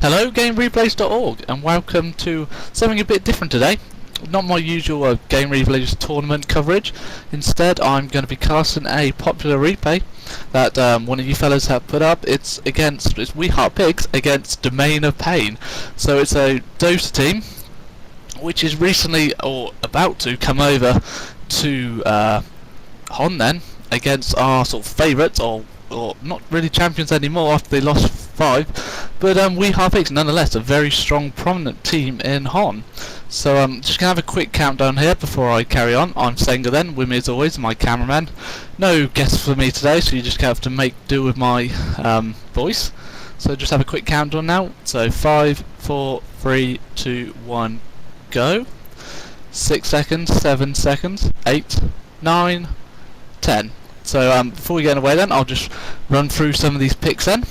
Hello, GameReplays.org, and welcome to something a bit different today. Not my usual Game Replays tournament coverage. Instead, I'm going to be casting a popular replay that one of you fellas have put up. It's We Heart Pigs against Domain of Pain. So it's a DotA team which is recently or about to come over to Hon then against our sort of favourites or not really champions anymore after they lost 5, but We Heart Pigs nonetheless a very strong prominent team in Hon. So just gonna have a quick countdown here before I carry on. I'm Senga then, with me as always my cameraman. No guests for me today, so you just have to make do with my voice. So just have a quick countdown now. So 5, 4, 3, 2, 1, go. 6 seconds, 7 seconds, 8, 9, 10. So before we get away then, I'll just run through some of these picks then.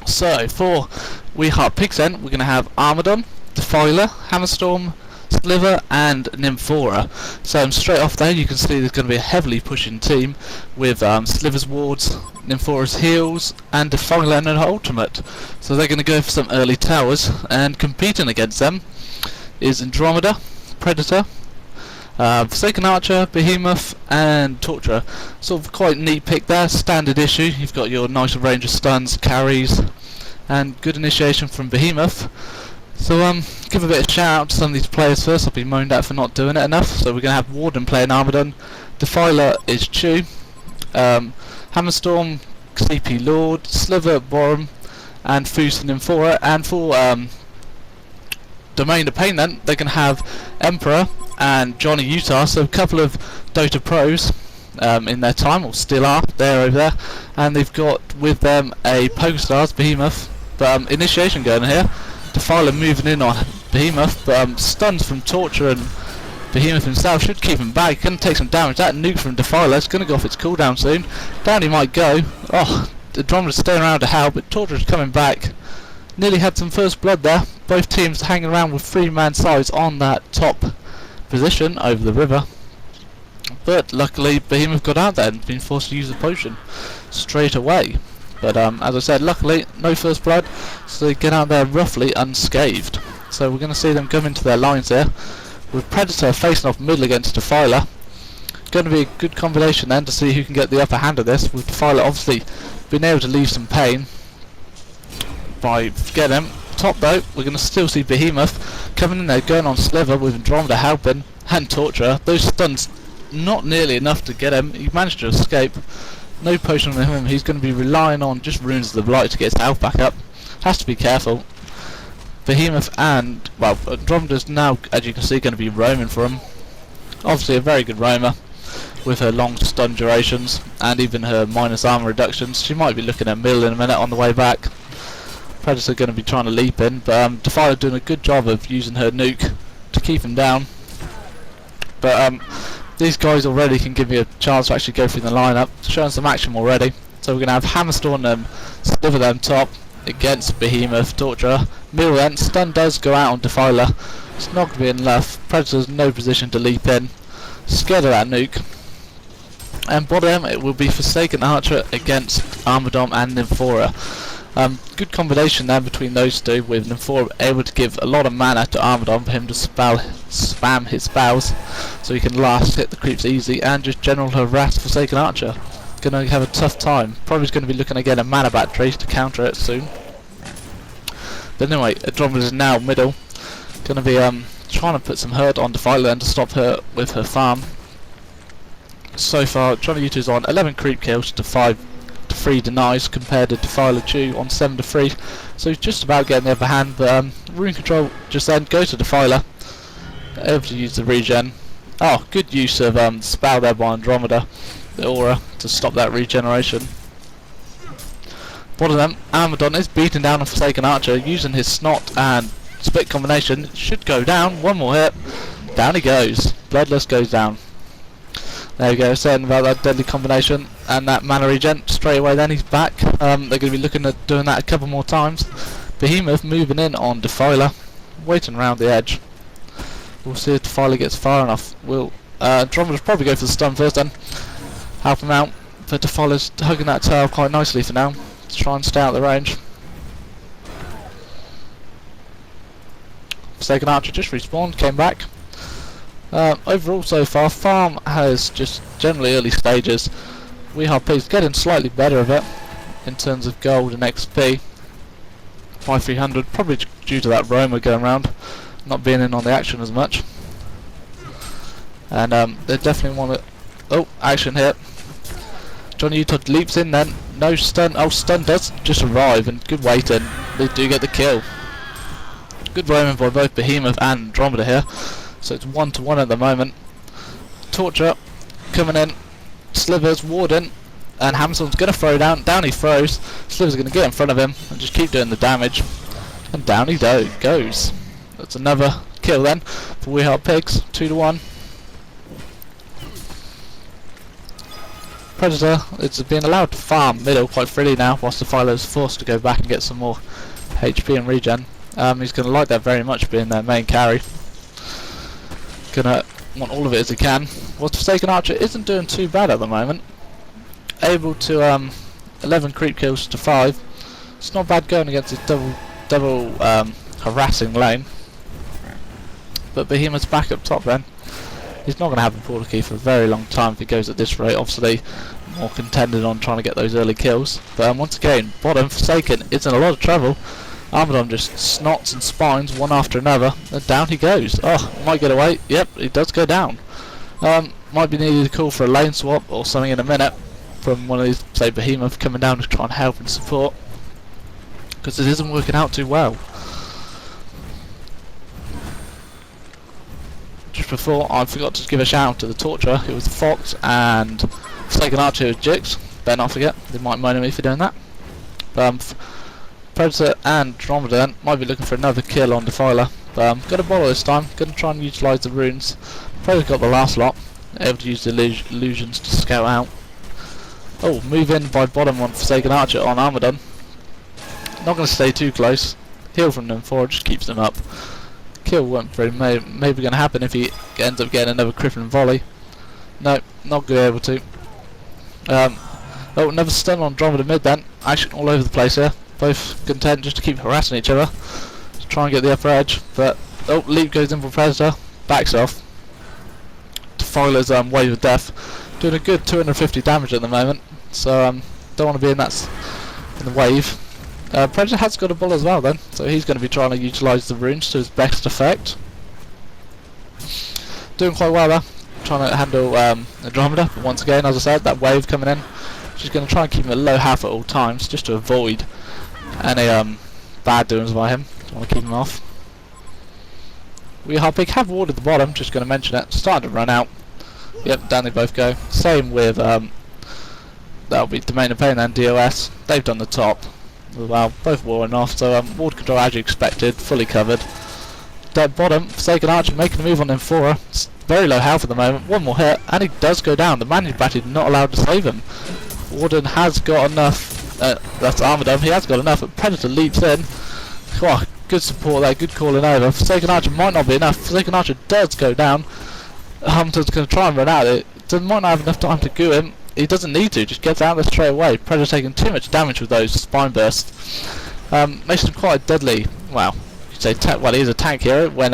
So for We Heart Pigs then, we're going to have Armadon, Defiler, Hammerstorm, Slither and Nymphora. So straight off there you can see there's going to be a heavily pushing team with Slither's wards, Nymphora's heals and Defiler and an ultimate. So they're going to go for some early towers, and competing against them is Andromeda, Predator, Forsaken Archer, Behemoth and Torturer. Sort of quite neat pick there, standard issue. You've got your nice range of stuns, carries and good initiation from Behemoth. So give a bit of shout out to some of these players first. I've been moaned at for not doing it enough. So we're going to have Warden playing Armadon, Defiler is Chew, Hammerstorm, CP Lord, Slither, Borum and Foos and Nymphora. And for Domain of Pain then, they can have Emperor and Johnny Utah, so a couple of Dota pros in their time, or still are, they're over there, and they've got with them a PokerStars Behemoth, but initiation going here, Defiler moving in on Behemoth, but stuns from Torture and Behemoth himself should keep him back. Going to take some damage. That nuke from Defiler is going to go off its cooldown soon. Down he might go. Oh, Andromeda's staying around to help, but Torture's coming back. Nearly had some first blood there. Both teams hanging around with 3-man sides on that top position over the river. But luckily Behemoth got out there and been forced to use the potion straight away. But as I said, luckily no first blood, so they get out there roughly unscathed. So we're going to see them come into their lines here, with Predator facing off middle against Defiler. Going to be a good combination then to see who can get the upper hand of this, with Defiler obviously being able to leave some pain by getting him. Top though, we're going to still see Behemoth coming in there, going on Slither with Andromeda helping, and Torturer. Those stuns not nearly enough to get him. He managed to escape. No potion on him. He's going to be relying on just Runes of the Blight to get his health back up. Has to be careful. Behemoth and, well, Andromeda's now, as you can see, going to be roaming for him. Obviously a very good roamer with her long stun durations and even her minus armor reductions. She might be looking at middle in a minute on the way back. Predator going to be trying to leap in, but Defiler doing a good job of using her nuke to keep him down. But these guys already can give me a chance to actually go through the lineup, showing some action already. So we're going to have Hammerstorm and Slither them top against Behemoth, Torturer. Middle then, stun does go out on Defiler. It's not going to be enough. Predator's no position to leap in. Scared of that nuke. And bottom it will be Forsaken Archer against Armadon and Nymphora. Good combination there between those two, with Nymphora able to give a lot of mana to Armadon for him to spam his spells, so he can last hit the creeps easy and just general harass Forsaken Archer. Gonna have a tough time. Probably going to be looking to get a mana battery to counter it soon. But anyway, Andromeda is now middle. Gonna be trying to put some hurt on Defiler and to stop her with her farm. So far, Johnny Utah's on 11 creep kills to 3 denies compared to Defiler Chew on 7 to 3, so he's just about getting the upper hand. But rune control just then goes to Defiler, able to use the regen. Oh, good use of spell there by Andromeda, the aura, to stop that regeneration. One of them, Armadon, is beating down on Forsaken Archer using his snot and split combination. Should go down. One more hit, down he goes. Bloodless goes down. There we go, saying about that deadly combination and that mana regen. Straight away then he's back. They're going to be looking at doing that a couple more times. Behemoth moving in on Defiler, waiting around the edge. We'll see if Defiler gets far enough. Andromeda's probably go for the stun first then. Help him out. But Defiler's hugging that tail quite nicely for now, to try and stay out of the range. Forsaken Archer just respawned, came back. Overall so far, farm has just generally early stages. WHP's getting slightly better of it in terms of gold and XP. 5300, probably due to that Roma going around, not being in on the action as much. And they definitely want to... Oh, action here. Johnny Utah leaps in then, no stun. Oh, stun does just arrive, and good waiting. They do get the kill. Good roaming by both Behemoth and Andromeda here. So it's 1-1 at the moment. Torture coming in. Slither's warding, and Hammerstorm's going to throw down. Down he throws. Slither's going to get in front of him and just keep doing the damage. And down he goes. That's another kill then for WHP. 2-1. Predator is being allowed to farm middle quite freely now, whilst Defiler is forced to go back and get some more HP and regen. He's going to like that very much, being their main carry. Gonna want all of it as he can. Whilst Forsaken Archer isn't doing too bad at the moment. Able to 11 creep kills to 5. It's not bad going against his double harassing lane. But Behemoth's back up top then. He's not going to have the portal key for a very long time if he goes at this rate. Obviously, more contended on trying to get those early kills. But once again, bottom Forsaken is in a lot of trouble. Armadon just snots and spines one after another, and down he goes. Oh, might get away. Yep, he does go down. Might be needed to call for a lane swap or something in a minute from one of these, say, Behemoth coming down to try and help and support, because it isn't working out too well. Just before, I forgot to give a shout out to the Torture. It was the Fox and Forsaken Archer with Jigs. Better not forget, they might moan at me for doing that. Predator and Andromeda might be looking for another kill on Defiler. Got a bottle this time, going to try and utilise the runes. Probably got the last lot, able to use the illusions to scout out. Oh, move in by bottom on Forsaken Archer on Armadon. Not going to stay too close. Heal from Nymphora just keeps them up. Kill won't very maybe going to happen if he ends up getting another crippling volley. No, not going to be able to. Oh, another stun on Andromeda mid then. Action all over the place here. Both content just to keep harassing each other to try and get the upper edge. But oh, leap goes in for Predator, backs off. Defiler's wave of death, doing a good 250 damage at the moment. So don't want to be in the wave. Predator has got a bull as well then, so he's going to be trying to utilise the runes to his best effect. Doing quite well there, trying to handle Andromeda, but once again, as I said, that wave coming in, she's going to try and keep him at low half at all times, just to avoid any bad doings by him. Don't want to keep him off. WHP have warded the bottom, just going to mention it, starting to run out. Yep, down they both go. Same with, that'll be Domain of Pain and DOS, they've done the top. Well, both warring off, so ward control as you expected, fully covered. Dead bottom, Forsaken Archer making a move on Nymphora. It's very low health at the moment, one more hit, and he does go down. The man batted not allowed to save him. Warden has got enough, that's Armadon, he has got enough, but Predator leaps in. Oh, good support there, good calling over. Forsaken Archer might not be enough, Forsaken Archer does go down. Hamilton's going to try and run out of it, might not have enough time to goo him. He doesn't need to, just gets out there straight away. Predator taking too much damage with those spine bursts. Makes him quite deadly. Well, you'd say well, he's a tank hero when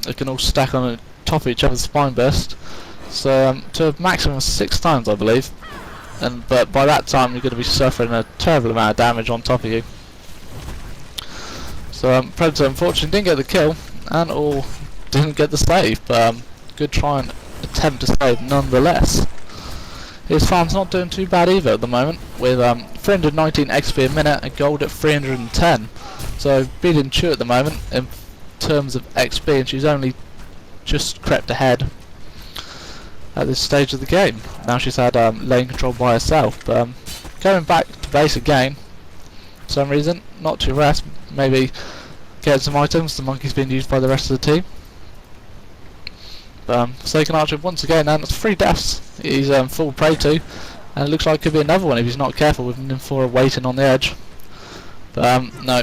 they can all stack on the top of each other's spine burst. So to a maximum of 6 times, I believe. But by that time, you're going to be suffering a terrible amount of damage on top of you. So Predator unfortunately didn't get the kill, and all didn't get the save. But good try and attempt to save nonetheless. His farm's not doing too bad either at the moment, with 319 XP a minute and gold at 310. So beating Chu at the moment in terms of XP, and she's only just crept ahead at this stage of the game. Now she's had lane control by herself. But going back to base again, for some reason, not to rest, maybe get some items. The monkey's been used by the rest of the team. Forsaken Archer once again, and it's 3 deaths he's full prey to, and it looks like it could be another one if he's not careful with Nymphora waiting on the edge. But no,